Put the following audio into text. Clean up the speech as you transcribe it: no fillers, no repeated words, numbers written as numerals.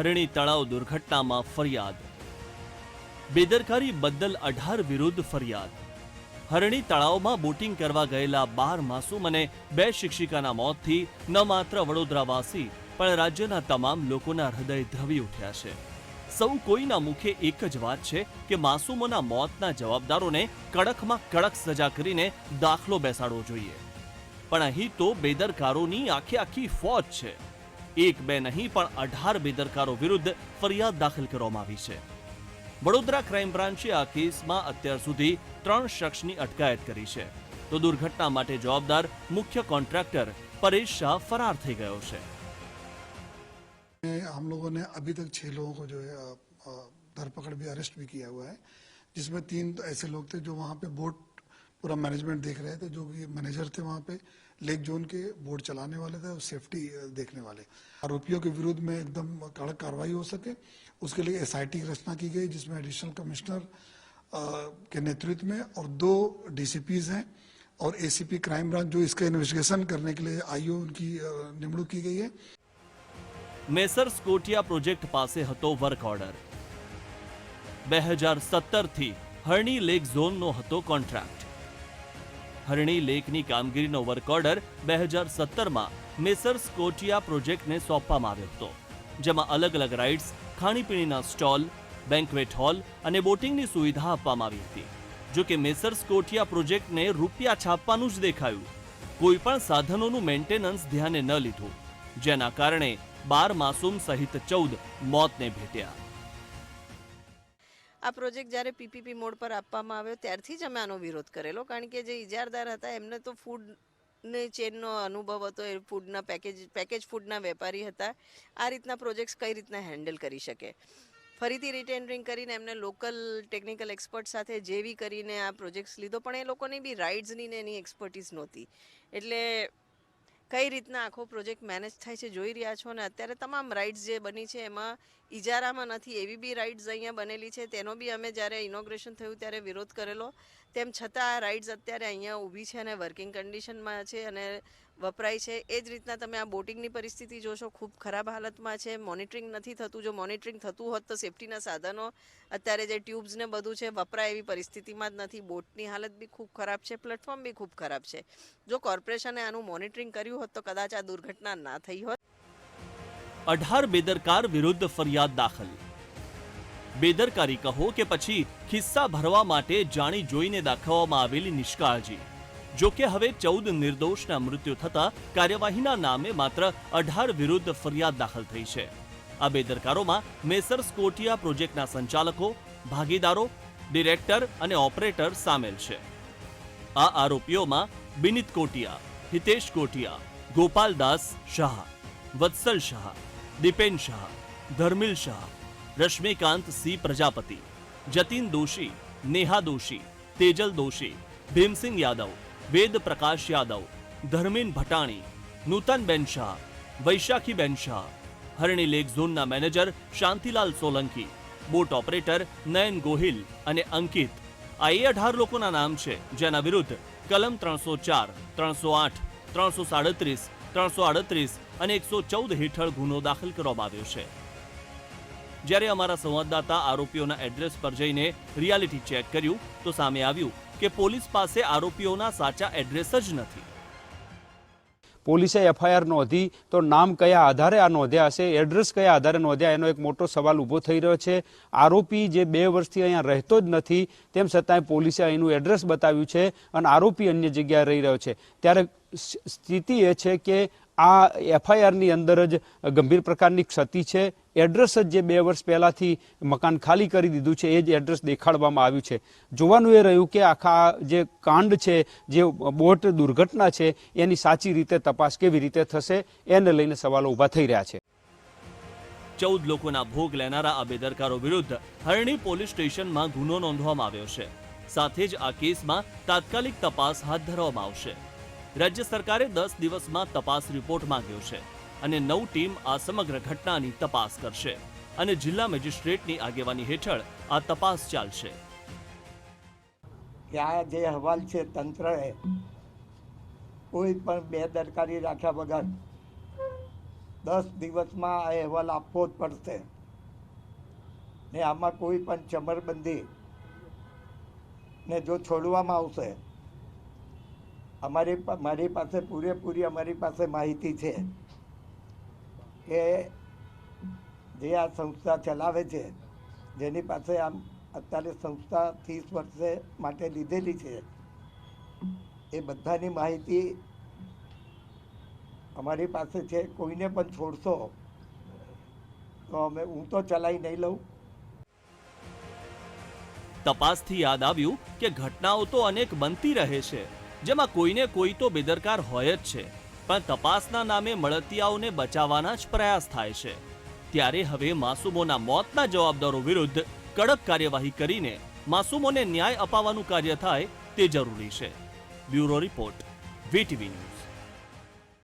હરણી તળાવ દુર્ઘટનામાં ફરિયાદ. બેદરકારી બદલ 18 વિરુદ્ધ ફરિયાદ. હરણી તળાવમાં બોટિંગ કરવા ગયેલા 12 માસૂમ અને 2 શિક્ષિકાના મોતથી ન માત્ર વડોદરાવાસી પણ રાજ્યના તમામ લોકોના હૃદય દ્રવી ઉઠ્યા છે. સૌ કોઈના મુખે એક જ વાત છે કે માસૂમોના મોતના જવાબદારોને કડકમાં કડક સજા કરીને દાખલો બેસાડવો જોઈએ. પણ અહીં તો બેદરકારોની આખી ફોજ છે. એક બે નહીં પણ 18 બેદરકારો વિરુદ્ધ ફરિયાદ દાખલ કરવામાં આવી છે. વડોદરા ક્રાઇમ બ્રાન્ચે આ કેસમાં અત્યાર સુધી 3 શખ્સની અટકાયત કરી છે. તો દુર્ઘટના માટે જવાબદાર મુખ્ય કોન્ટ્રાક્ટર પરેશ શાહ ફરાર થઈ ગયો છે. हम लोगों ने अभी तक 6 लोगों को जो है धरपकड़ भी अरेस्ट भी किया हुआ है, जिसमें 3 ऐसे लोग थे जो वहाँ पे बोट पूरा मैनेजमेंट देख रहे थे, जो भी मैनेजर थे वहाँ पे लेक जोन के, बोट चलाने वाले थे और सेफ्टी देखने वाले. आरोपियों के विरुद्ध में एकदम कड़क कार्रवाई हो सके उसके लिए SIT की रचना की गई, जिसमें एडिशनल कमिश्नर के नेतृत्व में और 2 DCPs हैं और ACP क्राइम ब्रांच जो इसका इन्वेस्टिगेशन करने के लिए IO उनकी निमणूक की गई है. મેસર્સ કોટિયા પ્રોજેક્ટ પાસે હતો વર્ક ઓર્ડર. 2017 થી હરણી લેક ઝોનનો હતો કોન્ટ્રાક્ટ. હરણી લેકની કામગીરીનો વર્ક ઓર્ડર 2017માં મેસર્સ કોટિયા પ્રોજેક્ટને સોંપવામાં આવ્યો હતો, જેમાં અલગ અલગ રાઇડ્સ, ખાણીપીણીના સ્ટોલ, બેન્ક્વેટ હોલ અને બોટિંગની સુવિધા આપવામાં આવી હતી. જો કે મેસર્સ કોટિયા પ્રોજેક્ટને રૂપિયા છાપવાનું જ દેખાયું. કોઈ પણ સાધનોનું મેન્ટેનન્સ ધ્યાને ન લીધું, જેના કારણે 12 માસૂમ સહિત 14 મોતને ભેટ્યા. આ પ્રોજેક્ટ જ્યારે PPP મોડ પર આપવામાં આવ્યો ત્યારથી જ અમે આનો વિરોધ કરેલો, કારણ કે જે ઇજારદાર હતા એમને તો ફૂડની ચેનનો અનુભવ હતો. એ ફૂડના પેકેજ ફૂડના વેપારી હતા. આ રીતના પ્રોજેક્ટ્સ કઈ રીતના હેન્ડલ કરી શકે. ફરીથી રિટેન્ડરિંગ કરીને એમને લોકલ ટેકનિકલ એક્સપર્ટ સાથે જેવી કરીને આ પ્રોજેક્ટ્સ લીધો, પણ એ લોકોની બી રાઇડ્સની ને એની એક્સપર્ટીઝ નહોતી. એટલે કઈ રીતના આખો પ્રોજેક્ટ મેનેજ થાય છે જોઈ રહ્યા છો. અને અત્યારે તમામ રાઇડ્સ જે બની છે એમાં ઇજારામાં નથી એવી બી રાઇડ્સ અહીંયા બનેલી છે. તેનો બી અમે જ્યારે ઇનોગ્રેશન થયું ત્યારે વિરોધ કરેલો. તેમ છતાં આ રાઇડ્સ અત્યારે અહીંયા ઊભી છે અને વર્કિંગ કન્ડિશનમાં છે અને વપરાય છે. એ જ રીતના તમે આ બોટિંગની પરિસ્થિતિ જોશો, ખૂબ ખરાબ હાલતમાં છે. મોનિટરિંગ નથી થતું. જો મોનિટરિંગ થતું હોત તો સેફ્ટીના સાધનો અત્યારે જે ટ્યુબ્સ ને બધું છે વપરાય એવી પરિસ્થિતિમાં જ નથી. બોટની હાલત બી ખૂબ ખરાબ છે, પ્લેટફોર્મ બી ખૂબ ખરાબ છે. જો કોર્પોરેશને આનું મોનિટરિંગ કર્યું હોત તો કદાચ આ દુર્ઘટના ના થઈ હોત. 18 બેદરકાર વિરુદ્ધ ફરિયાદ દાખલ. બેદરકારી કહો કે પછી ખિસ્સા ભરવા માટે જાણી જોઈને દાખવવામાં આવેલી નિષ્કાળજી. જો કે હવે 14 નિર્દોષના મૃત્યુ થતા કાર્યવાહીના નામે માત્ર 18 વિરુદ્ધ ફરિયાદ દાખલ થઈ છે. આ બેદરકારોમાં મેસર્સ કોટિયા પ્રોજેક્ટના સંચાલકો, ભાગીદારો, ડિરેક્ટર અને ઓપરેટર સામેલ છે. આ આરોપીઓમાં બિનિત કોટિયા, હિતેશ કોટિયા, ગોપાલદાસ શાહ, વત્સલ શાહ, દીપેન શાહ, ધર્મિલ શાહ, રશ્મિકાંત સી પ્રજાપતિ, જતીન દોશી, નેહા દોશી, તેજલ દોશી, ભીમસિંહ યાદવ, વેદ પ્રકાશ યાદવ, ધર્મીન ભટાણી, નૂતનબેન શાહ, વૈશાખીબેન શાહ, હરણી લેક ઝોનના manager Shantilal Solanki, boat operator Nayan Gohil અને અંકિત. આ એ 18 લોકોના નામ છે જેના વિરુદ્ધ કલમ 304, 308, 337, 338 અને 114 હેઠળ ગુનો દાખલ કરવામાં આવ્યો છે. જ્યારે અમારા સંવાદદાતા આરોપીઓના એડ્રેસ પર જઈને રિયાલિટી ચેક કર્યું તો સામે આવ્યું કે પોલીસ પાસે આરોપીઓના સાચા એડ્રેસ જ નથી. પોલીસે FIR નોંધી તો નામ કયા આધારે આ નોંધ્યા હશે, એડ્રેસ કયા આધારે નોંધ્યા, એનો એક મોટો સવાલ ઊભો થઈ રહ્યો છે. આરોપી જે 2 વર્ષથી અહીંયા રહેતો જ નથી, તેમ છતાંય પોલીસે અહીંનું એડ્રેસ બતાવ્યું છે અને આરોપી અન્ય જગ્યાએ રહી રહ્યો છે. ત્યારે સ્થિતિ એ છે કે આ FIRની અંદર જ ગંભીર પ્રકારની ક્ષતિ છે. એડ્રેસ જ જે 2 વર્ષ પહેલાંથી મકાન ખાલી કરી દીધું છે એ જ એડ્રેસ દેખાડવામાં આવ્યું છે. જોવાનું એ રહ્યું કે આખા જે કાંડ છે, જે બોટ દુર્ઘટના છે, એની સાચી રીતે તપાસ કેવી રીતે થશે, એને લઈને સવાલો ઊભા થઈ રહ્યા છે. 14 લોકોના ભોગ લેનારા આ બેદરકારો વિરુદ્ધ હરણી પોલીસ સ્ટેશનમાં ગુનો નોંધવામાં આવ્યો છે. સાથે જ આ કેસમાં તાત્કાલિક તપાસ હાથ ધરવામાં આવશે. રાજ્ય સરકારે 10 દિવસમાં તપાસ રિપોર્ટ માંગ્યો છે અને 9 ટીમ આ સમગ્ર ઘટનાની તપાસ કરશે અને જિલ્લા મેજિસ્ટ્રેટની આગેવાની હેઠળ આ તપાસ ચાલશે. આ જે અહેવાલ છે તંત્રએ કોઈ પણ બેદરકારી રાખ્યા વગર 10 દિવસમાં આ અહેવાલ આપવો જ પડશે ને આમાં કોઈ પણ ચમરબંધી ને જો છોડવામાં આવશે, મારી પાસે પૂરેપૂરી અમારી પાસે માહિતી છે કે જે આ સંસ્થા ચલાવે છે, જેની પાસે આમ અત્યારે સંસ્થા 30 વર્ષે માટે લીધેલી છે, એ બધાની માહિતી અમારી પાસે છે. કોઈને પણ છોડશો તો હું તો ચલાવી નહીં લઉં. તપાસથી યાદ આવ્યું કે ઘટનાઓ તો અનેક બનતી રહે છે, જેમાં કોઈને કોઈ તો બેદરકાર હોય જ છે, પણ તપાસના નામે મળતિયાઓને બચાવવાના જ પ્રયાસ થાય છે. ત્યારે હવે માસૂમોના મોતના જવાબદારો વિરુદ્ધ કડક કાર્યવાહી કરીને માસૂમોને ન્યાય અપાવવાનું કાર્ય થાય તે જરૂરી છે. Bureau report, VTV news.